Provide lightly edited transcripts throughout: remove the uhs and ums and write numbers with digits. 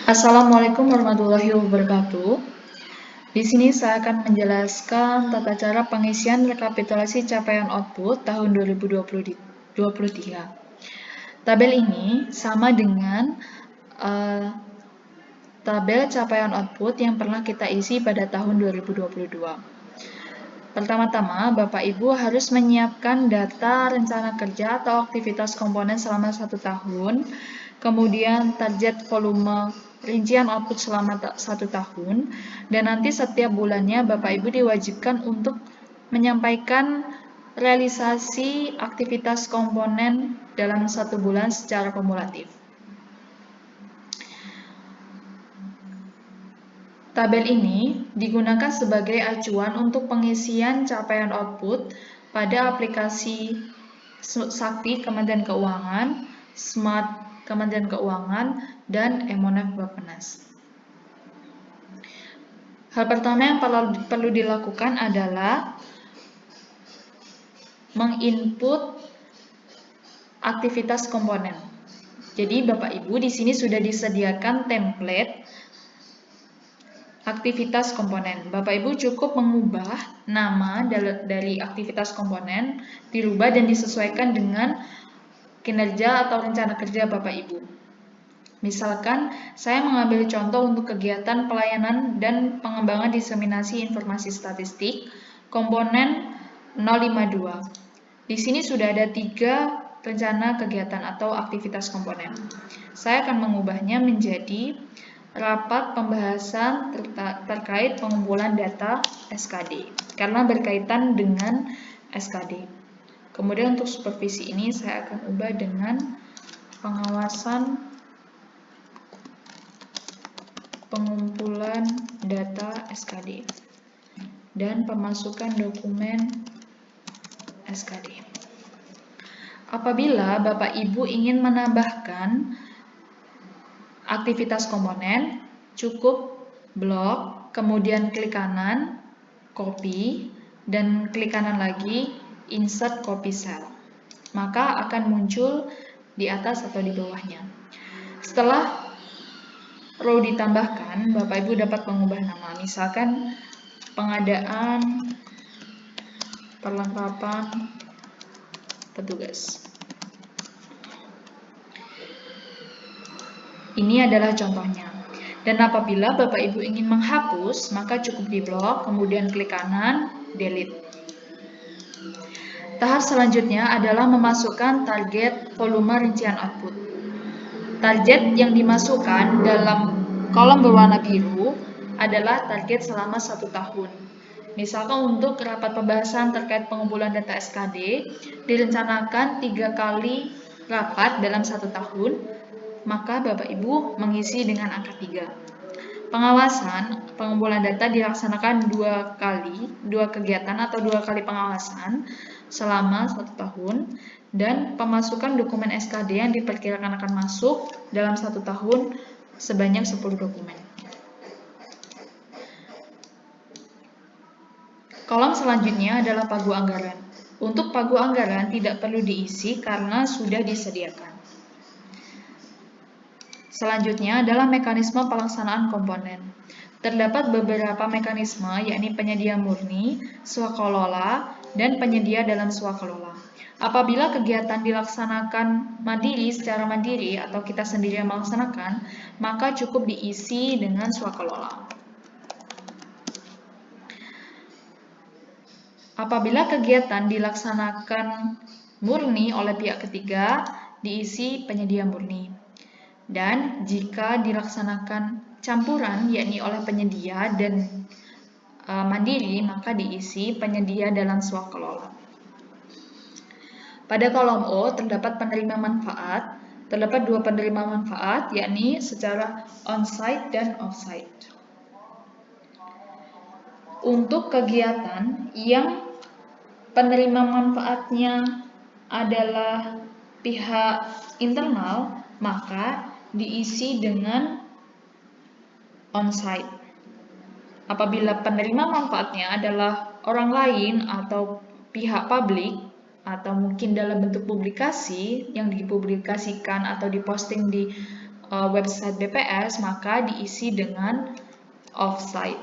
Assalamualaikum warahmatullahi wabarakatuh. Di sini saya akan menjelaskan tata cara pengisian rekapitulasi capaian output tahun 2023. Tabel ini sama dengan tabel capaian output yang pernah kita isi pada tahun 2022. Pertama-tama, Bapak Ibu harus menyiapkan data rencana kerja atau aktivitas komponen selama 1 tahun, kemudian target volume rincian output selama 1 tahun, dan nanti setiap bulannya Bapak Ibu diwajibkan untuk menyampaikan realisasi aktivitas komponen dalam 1 bulan secara kumulatif. Tabel ini digunakan sebagai acuan untuk pengisian capaian output pada aplikasi Sakti Kementerian Keuangan, Smart Kementerian Keuangan, dan Emonef Bappenas. Hal pertama yang perlu dilakukan adalah menginput aktivitas komponen. Jadi Bapak Ibu di sini sudah disediakan template aktivitas komponen. Bapak Ibu cukup mengubah nama dari aktivitas komponen, dirubah dan disesuaikan dengan kinerja atau rencana kerja Bapak Ibu. Misalkan, saya mengambil contoh untuk kegiatan pelayanan dan pengembangan diseminasi informasi statistik, komponen 052. Di sini sudah ada 3 rencana kegiatan atau aktivitas komponen. Saya akan mengubahnya menjadi rapat pembahasan terkait pengumpulan data SKD karena berkaitan dengan SKD. Kemudian untuk supervisi ini saya akan ubah dengan pengawasan pengumpulan data SKD dan pemasukan dokumen SKD. Apabila Bapak Ibu ingin menambahkan aktivitas komponen, cukup blok, kemudian klik kanan, copy, dan klik kanan lagi, insert copy cell. Maka akan muncul di atas atau di bawahnya. Setelah row ditambahkan, Bapak Ibu dapat mengubah nama. Misalkan pengadaan perlengkapan petugas. Ini adalah contohnya. Dan apabila Bapak Ibu ingin menghapus, maka cukup di blok, kemudian klik kanan, delete. Tahap selanjutnya adalah memasukkan target volume rincian output. Target yang dimasukkan dalam kolom berwarna biru adalah target selama 1 tahun. Misalkan untuk rapat pembahasan terkait pengumpulan data SKD, direncanakan 3 kali rapat dalam 1 tahun, maka Bapak Ibu mengisi dengan angka 3. Pengawasan pengumpulan data dilaksanakan 2 kegiatan atau 2 kali pengawasan selama 1 tahun, dan pemasukan dokumen SKD yang diperkirakan akan masuk dalam 1 tahun sebanyak 10 dokumen. Kolom selanjutnya adalah pagu anggaran. Untuk pagu anggaran tidak perlu diisi karena sudah disediakan. Selanjutnya adalah mekanisme pelaksanaan komponen. Terdapat beberapa mekanisme, yakni penyedia murni, swakelola, dan penyedia dalam swakelola. Apabila kegiatan dilaksanakan secara mandiri atau kita sendiri yang melaksanakan, maka cukup diisi dengan swakelola. Apabila kegiatan dilaksanakan murni oleh pihak ketiga, diisi penyedia murni. Dan jika dilaksanakan campuran, yakni oleh penyedia dan mandiri, maka diisi penyedia dalam swakelola. Pada kolom O terdapat penerima manfaat. Terdapat 2 penerima manfaat, yakni secara on-site dan off-site. Untuk kegiatan yang penerima manfaatnya adalah pihak internal, maka diisi dengan on-site. Apabila penerima manfaatnya adalah orang lain atau pihak publik, atau mungkin dalam bentuk publikasi yang dipublikasikan atau diposting di website BPS, maka diisi dengan offsite.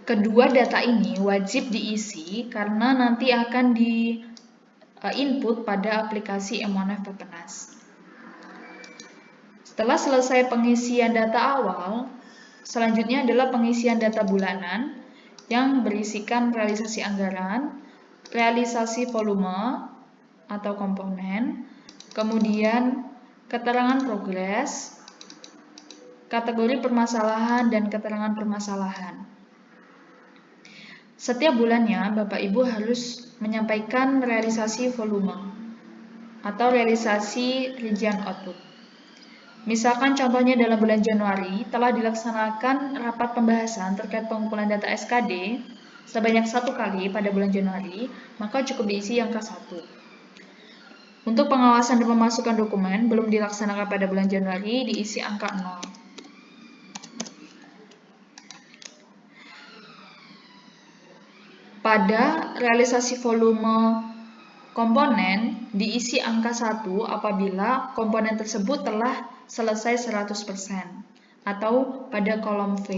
Kedua data ini wajib diisi karena nanti akan di-input pada aplikasi M1F Pepenas. Setelah selesai pengisian data awal, selanjutnya adalah pengisian data bulanan yang berisikan realisasi anggaran, realisasi volume atau komponen, kemudian keterangan progres, kategori permasalahan, dan keterangan permasalahan. Setiap bulannya, Bapak Ibu harus menyampaikan realisasi volume atau realisasi rincian output. Misalkan contohnya dalam bulan Januari telah dilaksanakan rapat pembahasan terkait pengumpulan data SKD sebanyak 1 kali pada bulan Januari, maka cukup diisi angka 1. Untuk pengawasan dan pemasukan dokumen belum dilaksanakan pada bulan Januari, diisi angka 0. Pada realisasi volume komponen, diisi angka 1 apabila komponen tersebut telah selesai 100% atau pada kolom V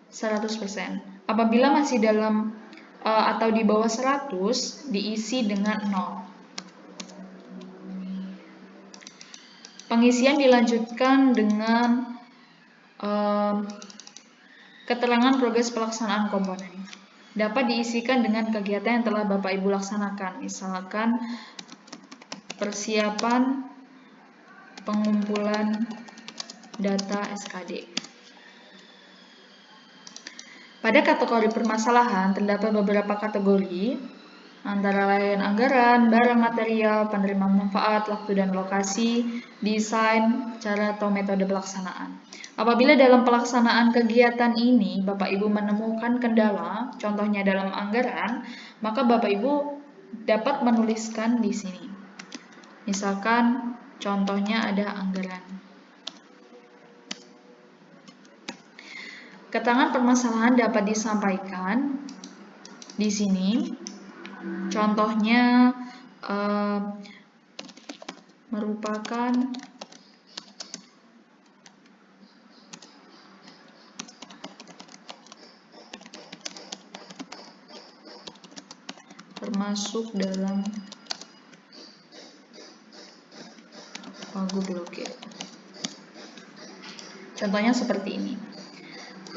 100%. Apabila masih dalam atau di bawah 100, diisi dengan 0. Pengisian dilanjutkan dengan keterangan progres pelaksanaan komponen. Dapat diisikan dengan kegiatan yang telah Bapak Ibu laksanakan, misalkan persiapan pengumpulan data SKD. Pada kategori permasalahan terdapat beberapa kategori, antara lain anggaran, barang material, penerima manfaat, waktu dan lokasi, desain, cara atau metode pelaksanaan. Apabila dalam pelaksanaan kegiatan ini Bapak Ibu menemukan kendala, contohnya dalam anggaran, maka Bapak Ibu dapat menuliskan di sini. Misalkan contohnya ada anggaran. Keterangan permasalahan dapat disampaikan di sini. Contohnya merupakan termasuk dalam pagu blokir. Contohnya seperti ini.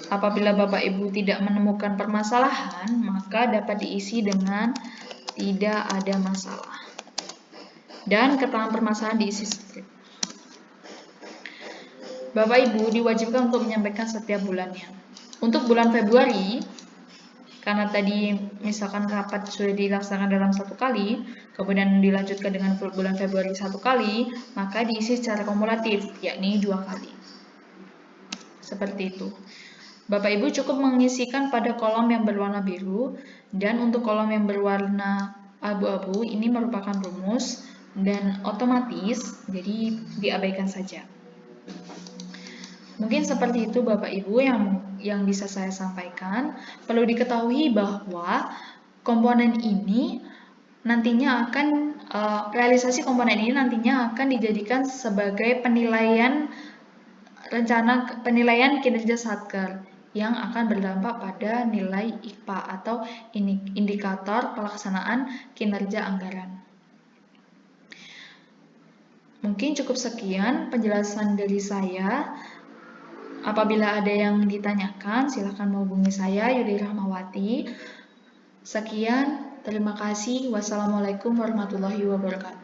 Apabila Bapak Ibu tidak menemukan permasalahan, maka dapat diisi dengan tidak ada masalah. Dan keterangan permasalahan diisi seperti itu. Bapak Ibu diwajibkan untuk menyampaikan setiap bulannya. Untuk bulan Februari, karena tadi misalkan rapat sudah dilaksanakan dalam 1 kali, kemudian dilanjutkan dengan bulan Februari 1 kali, maka diisi secara kumulatif, yakni 2 kali. Seperti itu. Bapak Ibu cukup mengisikan pada kolom yang berwarna biru, dan untuk kolom yang berwarna abu-abu ini merupakan rumus dan otomatis, jadi diabaikan saja. Mungkin seperti itu Bapak Ibu yang bisa saya sampaikan. Perlu diketahui bahwa komponen ini nantinya akan realisasi komponen ini nantinya akan dijadikan sebagai penilaian kinerja Satker yang akan berdampak pada nilai IKPA atau indikator pelaksanaan kinerja anggaran. Mungkin cukup sekian penjelasan dari saya. Apabila ada yang ditanyakan, silakan menghubungi saya, Yudi Rahmawati. Sekian, terima kasih. Wassalamualaikum warahmatullahi wabarakatuh.